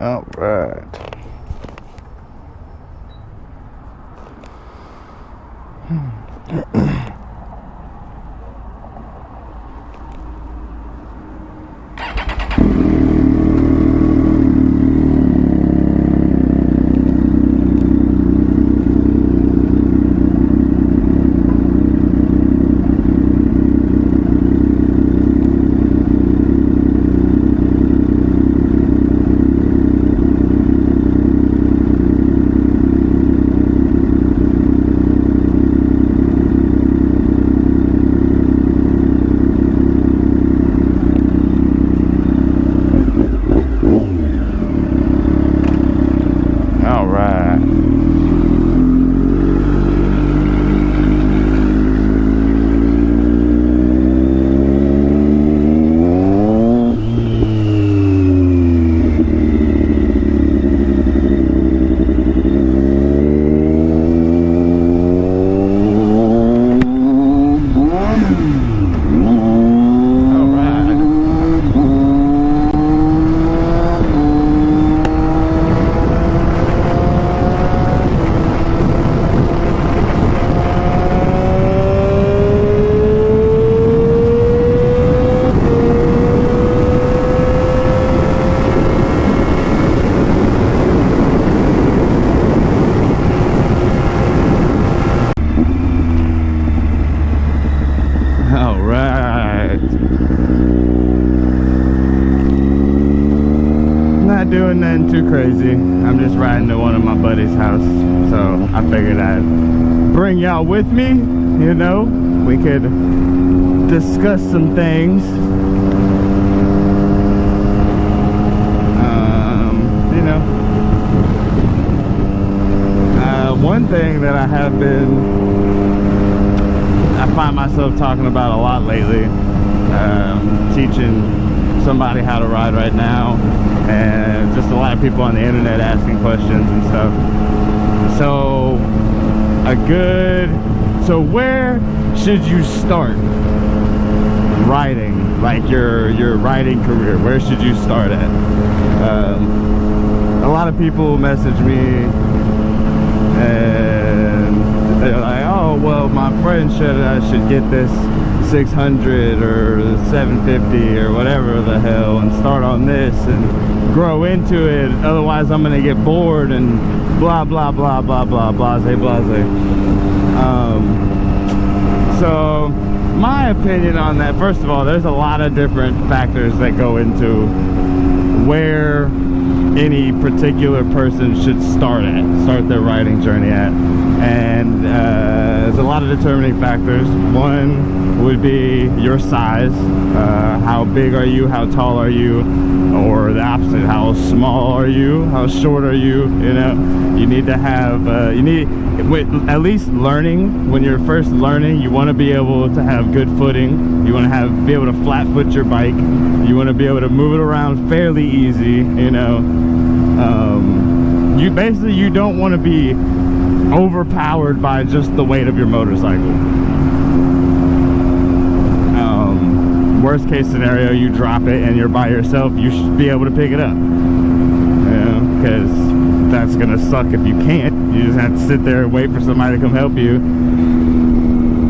All right. Doing nothing too crazy. I'm just riding to one of my buddy's house, so I figured I'd bring y'all with me. You know, we could discuss some things. You know, one thing that I find myself talking about a lot lately, teaching somebody how to ride right now, and just a lot of people on the internet asking questions and stuff. So where should you start riding, like your riding career? Where should you start at? A lot of people message me and they're like, oh, well, my friend said I should get this 600 or 750 or whatever the hell and start on this and grow into it, otherwise I'm gonna get bored and blah blah blah blah blah blase blase. So my opinion on that, first of all, there's a lot of different factors that go into where any particular person should start their riding journey at, and there's a lot of determining factors. One would be your size. How big are you? How tall are you? Or the opposite, how small are you? How short are you? You know, you need to have, at least learning, when you're first learning, you want to be able to have good footing. You want to be able to flat foot your bike. You want to be able to move it around fairly easy, you know. You don't want to be overpowered by just the weight of your motorcycle. Worst case scenario, you drop it and you're by yourself, you should be able to pick it up. You know, because that's gonna suck if you can't. You just have to sit there and wait for somebody to come help you,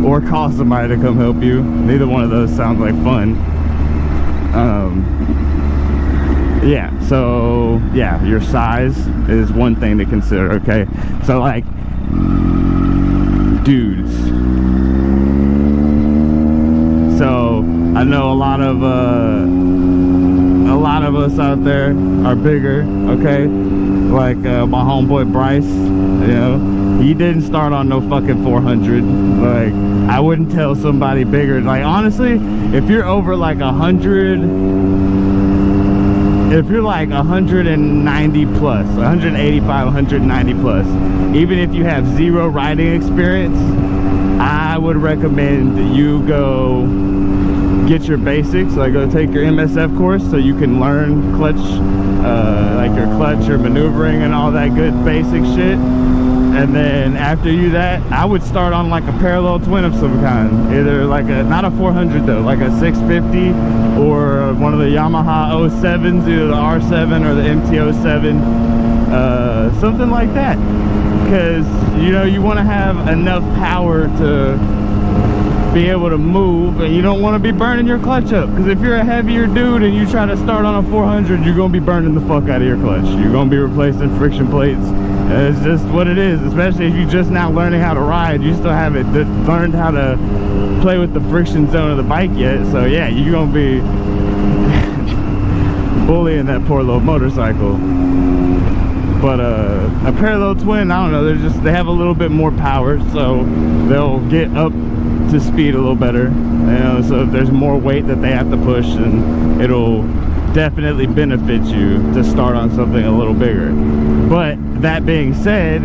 or call somebody to come help you. Neither one of those sounds like fun. Yeah, so yeah, your size is one thing to consider. Okay, so like dudes, so I know a lot of us out there are bigger, okay? Like my homeboy Bryce, you know, he didn't start on no fucking 400. Like, I wouldn't tell somebody bigger. Like, honestly, if you're over like 100, if you're like 190 plus, 185, 190 plus, even if you have zero riding experience, I would recommend you go get your basics, like go take your MSF course so you can learn clutch, like your clutch, your maneuvering and all that good basic shit. And then after you that, I would start on like a parallel twin of some kind. Either like a, not a 400 though, like a 650 or one of the Yamaha 07s, either the R7 or the MT-07, something like that. Because, you know, you want to have enough power to be able to move, and you don't want to be burning your clutch up. Because if you're a heavier dude and you try to start on a 400, you're going to be burning the fuck out of your clutch. You're going to be replacing friction plates. It's just what it is, especially if you're just now learning how to ride. You still haven't learned how to play with the friction zone of the bike yet. So yeah, you're going to be bullying that poor little motorcycle. But a parallel twin, I don't know, they have a little bit more power, so they'll get up to speed a little better. You know, so if there's more weight that they have to push, then it'll definitely benefit you to start on something a little bigger. But that being said,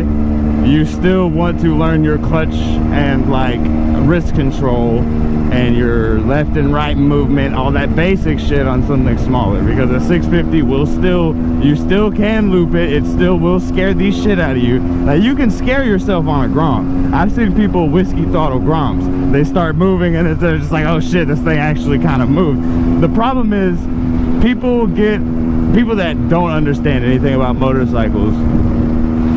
you still want to learn your clutch and like wrist control and your left and right movement, all that basic shit on something smaller, because a 650 will still, you still can loop it, it still will scare the shit out of you. Now you can scare yourself on a Grom. I've seen people whiskey throttle Groms. They start moving and they're just like, oh shit, this thing actually kind of moved. The problem is people that don't understand anything about motorcycles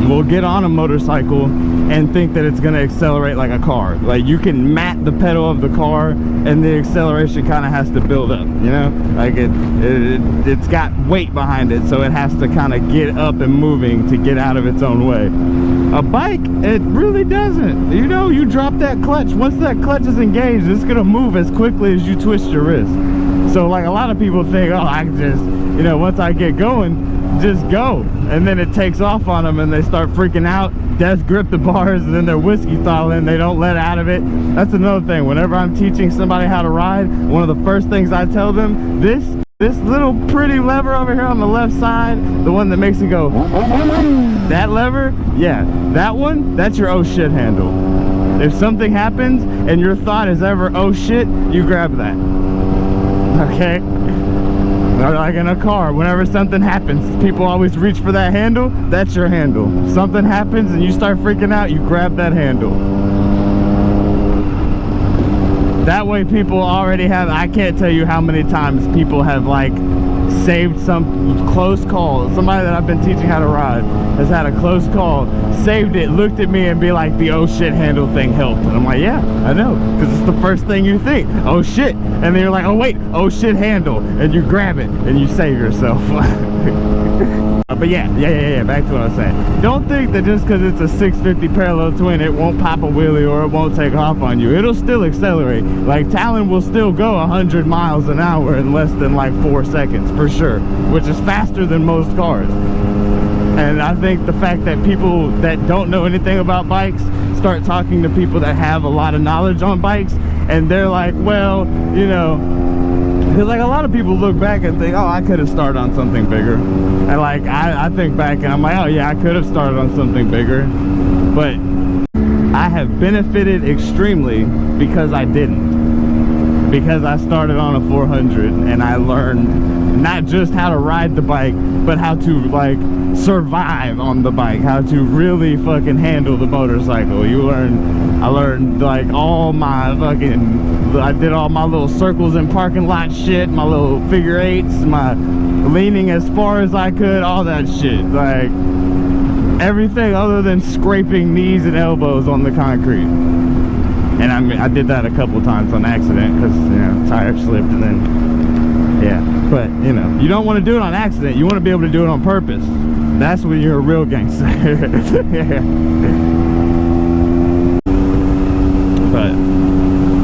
will get on a motorcycle and think that it's going to accelerate like a car. Like you can mat the pedal of the car and the acceleration kind of has to build up, you know, like it's got weight behind it, so it has to kind of get up and moving to get out of its own way. A bike, it really doesn't. You know, you drop that clutch, once that clutch is engaged, it's going to move as quickly as you twist your wrist. So like a lot of people think, oh, I can just, you know, once I get going, just go. And then it takes off on them and they start freaking out, death grip the bars, and then they're whiskey throttling, they don't let out of it. That's another thing. Whenever I'm teaching somebody how to ride, one of the first things I tell them, this little pretty lever over here on the left side, the one that makes it go, that lever, yeah, that one, that's your oh shit handle. If something happens and your thought is ever oh shit, you grab that. Okay? Or like in a car, whenever something happens, people always reach for that handle, that's your handle. Something happens and you start freaking out, you grab that handle. That way people already have, I can't tell you how many times people have like saved some close call. Somebody that I've been teaching how to ride has had a close call, saved it, looked at me and be like, the oh shit handle thing helped. And I'm like, yeah, I know, because it's the first thing you think, oh shit. And then you're like, oh wait, oh shit handle, and you grab it and you save yourself. But yeah, back to what I was saying. Don't think that just because it's a 650 parallel twin, it won't pop a wheelie or it won't take off on you. It'll still accelerate. Like Talon will still go 100 miles an hour in less than like 4 seconds, for sure, which is faster than most cars. And I think the fact that people that don't know anything about bikes start talking to people that have a lot of knowledge on bikes, and they're like, well, you know, because like a lot of people look back and think, oh, I could have started on something bigger. And like I think back and I'm like, oh yeah, I could have started on something bigger. But I have benefited extremely because I didn't. Because I started on a 400 and I learned not just how to ride the bike, but how to like survive on the bike, how to really fucking handle the motorcycle. I learned like all my fucking, I did all my little circles and parking lot shit, my little figure eights, my leaning as far as I could, all that shit. Like everything other than scraping knees and elbows on the concrete. And I mean, I did that a couple times on accident because, you know, tire slipped and then, yeah. But, you know, you don't want to do it on accident. You want to be able to do it on purpose. That's when you're a real gangster. Yeah. But,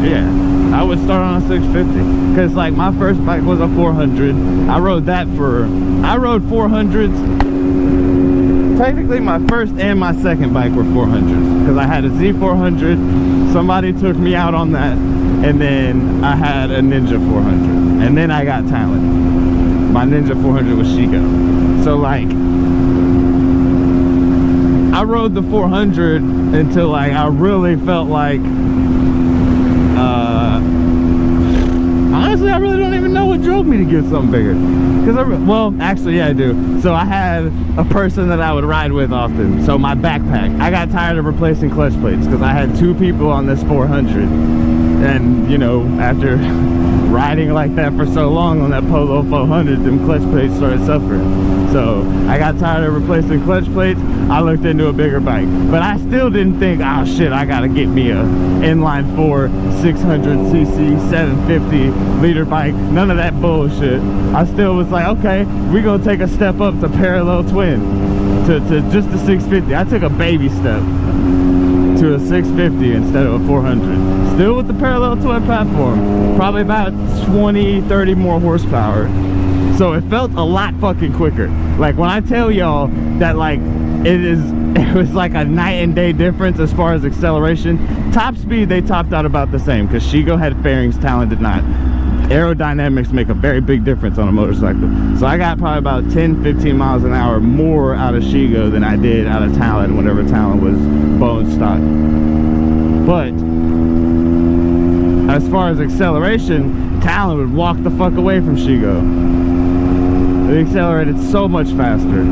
yeah, I would start on a 650. Because, like, my first bike was a 400. I rode 400s. Technically, my first and my second bike were 400s. Because I had a Z400. Somebody took me out on that. And then I had a Ninja 400. And then I got Talon. My Ninja 400 was Chico. So, like, I rode the 400 until, like, I really felt like, I honestly, I really don't even know what drove me to get something bigger. Well, actually, yeah, I do. So I had a person that I would ride with often. So my backpack, I got tired of replacing clutch plates because I had 2 people on this 400. And, you know, after riding like that for so long on that Polo 400, them clutch plates started suffering. So I got tired of replacing clutch plates. I looked into a bigger bike, but I still didn't think, oh shit, I gotta get me a inline 4 600cc 750 liter bike. None of that bullshit. I still was like, okay, we're gonna take a step up to parallel twin, to just a 650. I took a baby step to a 650 instead of a 400. Still with the parallel twin platform, probably about 20-30 more horsepower. So it felt a lot fucking quicker. Like when I tell y'all that, like, it was like a night and day difference as far as acceleration. Top speed, they topped out about the same because Shigo had fairings, Talon did not. Aerodynamics make a very big difference on a motorcycle. So I got probably about 10-15 miles an hour more out of Shigo than I did out of Talon whenever Talon was bone stock. But as far as acceleration, Talon would walk the fuck away from Shigo. It accelerated so much faster.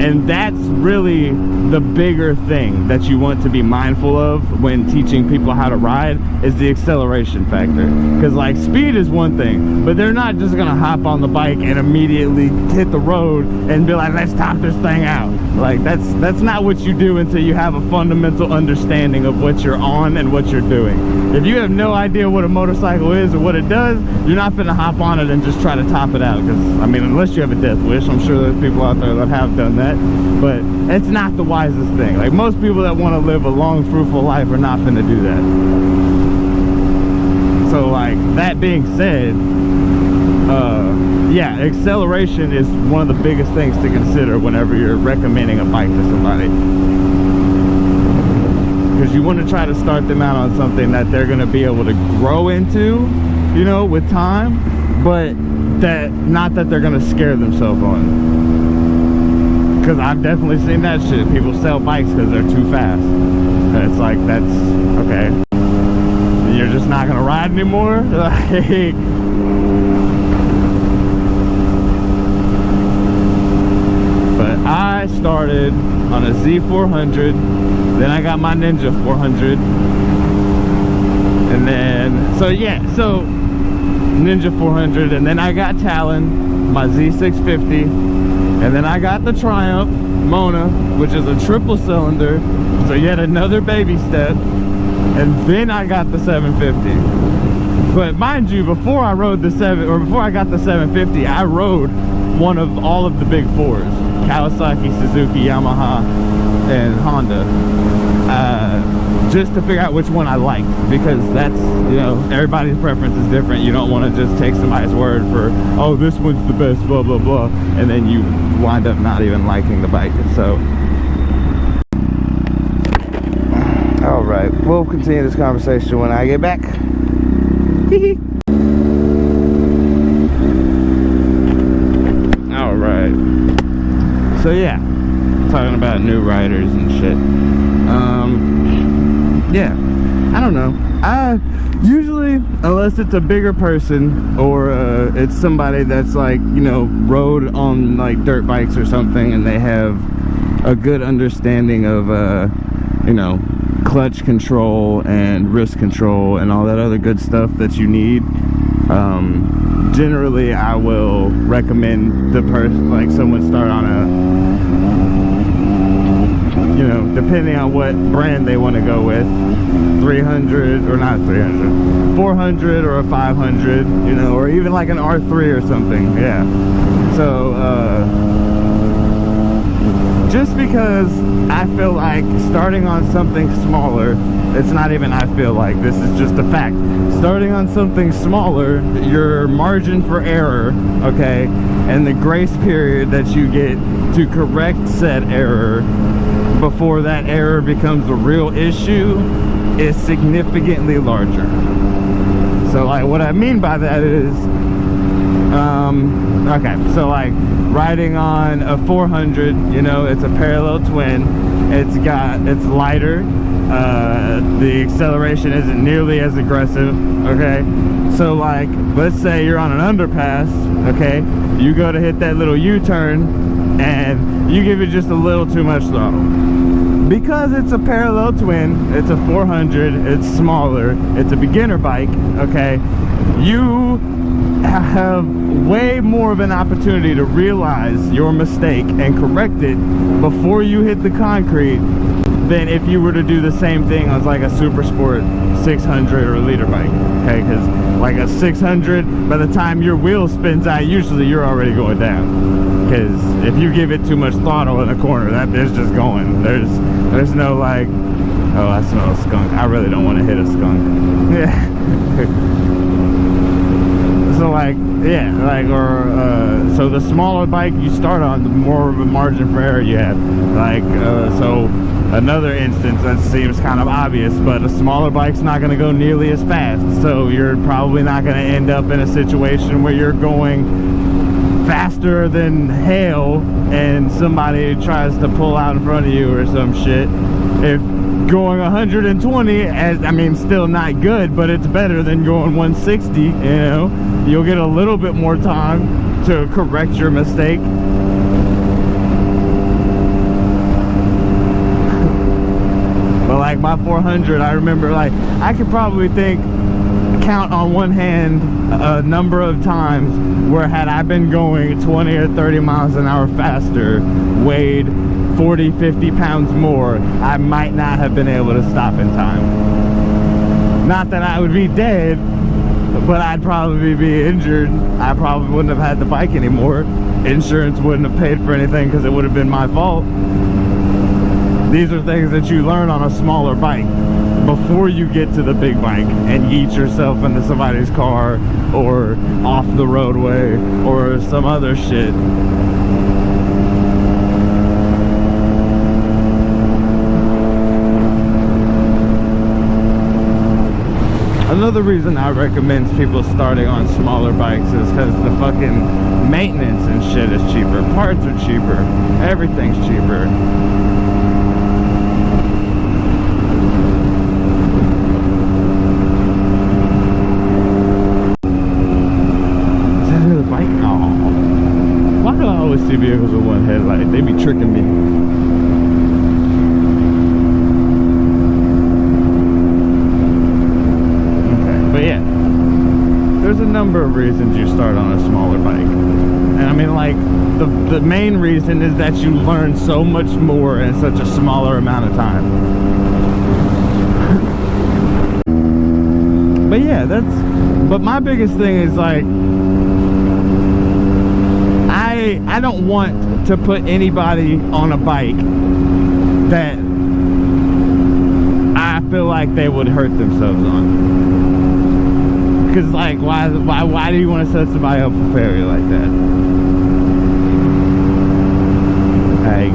And that's really the bigger thing that you want to be mindful of when teaching people how to ride, is the acceleration factor. Because like speed is one thing, but they're not just gonna hop on the bike and immediately hit the road and be like, let's top this thing out. Like that's not what you do until you have a fundamental understanding of what you're on and what you're doing. If you have no idea what a motorcycle is or what it does, you're not gonna hop on it and just try to top it out. Because I mean, unless you have a death wish, I'm sure there's people out there that have done that. But it's not the wisest thing. Like most people that want to live a long, fruitful life are not gonna do that. So like, that being said, yeah, acceleration is one of the biggest things to consider whenever you're recommending a bike to somebody. Because you want to try to start them out on something that they're going to be able to grow into, you know, with time, but that not that they're going to scare themselves on. Because I've definitely seen that shit. People sell bikes because they're too fast. And it's like, that's okay. You're just not going to ride anymore? Like, but I started on a Z400, then I got my Ninja 400, and then, so yeah, so Ninja 400, and then I got Talon, my Z650, and then I got the Triumph Mona, which is a triple cylinder, so yet another baby step, and then I got the 750. But mind you, before I rode the before I got the 750, I rode one of all of the big fours: Kawasaki, Suzuki, Yamaha, and Honda, just to figure out which one I liked, because that's, you know, everybody's preference is different. You don't want to just take somebody's word for, oh, this one's the best, blah blah blah, and then you wind up not even liking the bike. So all right, we'll continue this conversation when I get back. All right, so yeah, talking about new riders and shit. Yeah, I don't know. I usually, unless it's a bigger person or it's somebody that's like, you know, rode on like dirt bikes or something, and they have a good understanding of you know, clutch control and wrist control and all that other good stuff that you need, generally I will recommend the person, like someone start on a, you know, depending on what brand they want to go with, 300 or not 300, 400 or a 500, you know, or even like an R3 or something. Yeah, so just because I feel like starting on something smaller, it's not even I feel like, this is just a fact. Starting on something smaller, your margin for error, okay, and the grace period that you get to correct said error before that error becomes a real issue is significantly larger. So like, what I mean by that is, okay, so like riding on a 400, you know, it's a parallel twin, it's lighter, The acceleration isn't nearly as aggressive, okay? So like, let's say you're on an underpass, okay? You go to hit that little U-turn and you give it just a little too much throttle. Because it's a parallel twin, it's a 400, it's smaller, it's a beginner bike, okay? You have way more of an opportunity to realize your mistake and correct it before you hit the concrete than if you were to do the same thing on like a Super Sport 600 or a liter bike, okay? Because like a 600, by the time your wheel spins out, usually you're already going down. Because if you give it too much throttle in a corner, that bitch just going. There's no like, oh, I smell a skunk. I really don't want to hit a skunk. Yeah. So like, yeah, like, or so the smaller bike you start on, the more of a margin for error you have. Like, so another instance that seems kind of obvious, but a smaller bike's not going to go nearly as fast, so you're probably not going to end up in a situation where you're going faster than hell and somebody tries to pull out in front of you or some shit. If going 120, I mean, still not good, but it's better than going 160, you know? You'll get a little bit more time to correct your mistake. But like my 400, I remember, like, I could probably count on one hand a number of times where had I been going 20 or 30 miles an hour faster, weighed 40, 50 pounds more, I might not have been able to stop in time. Not that I would be dead, but I'd probably be injured. I probably wouldn't have had the bike anymore. Insurance wouldn't have paid for anything because it would have been my fault. These are things that you learn on a smaller bike before you get to the big bike and yeet yourself into somebody's car or off the roadway or some other shit. Another reason I recommend people starting on smaller bikes is because the fucking maintenance and shit is cheaper. Parts are cheaper. Everything's cheaper. See vehicles with one headlight, they be tricking me. Okay, but yeah, there's a number of reasons you start on a smaller bike, and I mean, like, the main reason is that you learn so much more in such a smaller amount of time. But yeah, but my biggest thing is like, I don't want to put anybody on a bike that I feel like they would hurt themselves on. Because like, why do you want to set somebody up for failure like that? Like,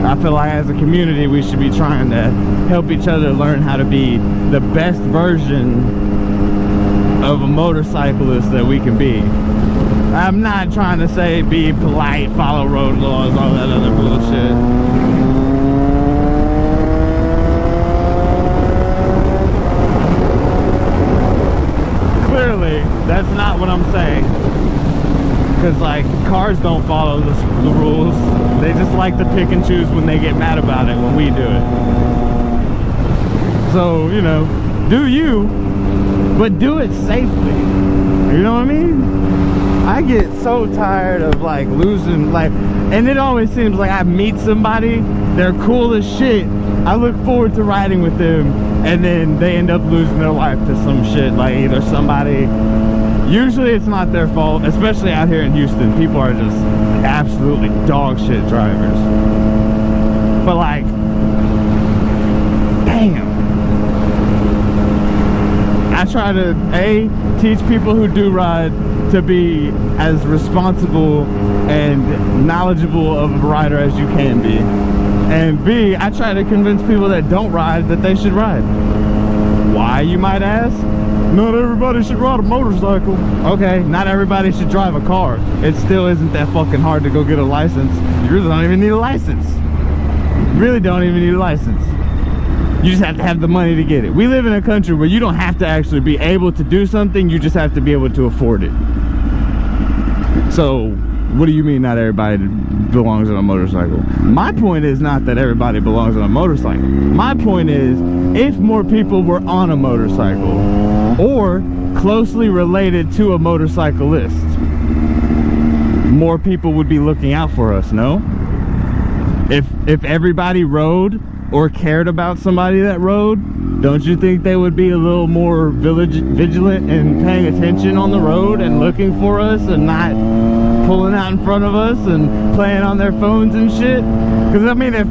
I feel like as a community we should be trying to help each other learn how to be the best version of a motorcyclist that we can be. I'm not trying to say be polite, follow road laws, all that other bullshit. Clearly, that's not what I'm saying. Because, like, cars don't follow the rules. They just like to pick and choose when they get mad about it when we do it. So, you know, do you, but do it safely. You know what I mean? I get so tired of like losing, like, and it always seems like I meet somebody, they're cool as shit, I look forward to riding with them, and then they end up losing their life to some shit, like either somebody, usually it's not their fault, especially out here in Houston, people are just absolutely dog shit drivers. But like, damn. I try to, A, teach people who do ride to be as responsible and knowledgeable of a rider as you can be. And B, I try to convince people that don't ride that they should ride. Why, you might ask? Not everybody should ride a motorcycle. Okay, not everybody should drive a car. It still isn't that fucking hard to go get a license. You really don't even need a license. You really don't even need a license. You just have to have the money to get it. We live in a country where you don't have to actually be able to do something, you just have to be able to afford it. So, what do you mean not everybody belongs on a motorcycle? My point is not that everybody belongs on a motorcycle. My point is, if more people were on a motorcycle, or closely related to a motorcyclist, more people would be looking out for us, no? If everybody rode or cared about somebody that rode, don't you think they would be a little more vigilant and paying attention on the road and looking for us and not pulling out in front of us and playing on their phones and shit? Because I mean, if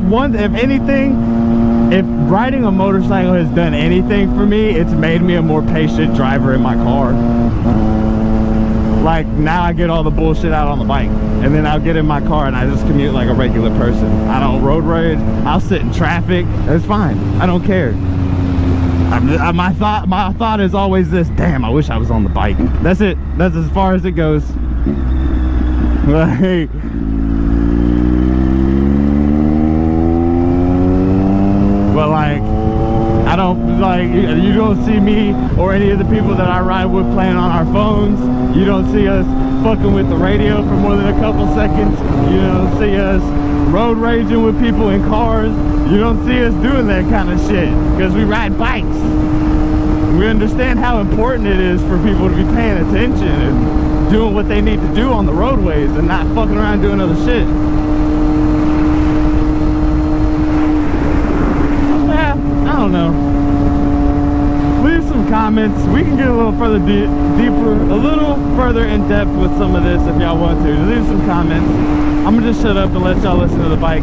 riding a motorcycle has done anything for me, it's made me a more patient driver in my car. Like, now I get all the bullshit out on the bike, and then I'll get in my car and I just commute like a regular person. I don't road rage. I'll sit in traffic. It's fine. I don't care. My thought is always this: damn, I wish I was on the bike. That's it. That's as far as it goes. Like, but like, I don't, like, you don't see me or any of the people that I ride with playing on our phones. You don't see us fucking with the radio for more than a couple seconds. You don't see us road raging with people in cars. You don't see us doing that kind of shit because we ride bikes. We understand how important it is for people to be paying attention and doing what they need to do on the roadways and not fucking around doing other shit. I don't know. Leave some comments. We can get a little further deeper, a little further in depth with some of this if y'all want to. Leave some comments. I'm gonna just shut up and let y'all listen to the bike.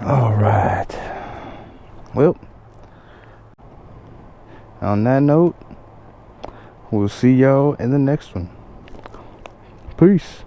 Alright. Well, on that note, we'll see y'all in the next one. Peace.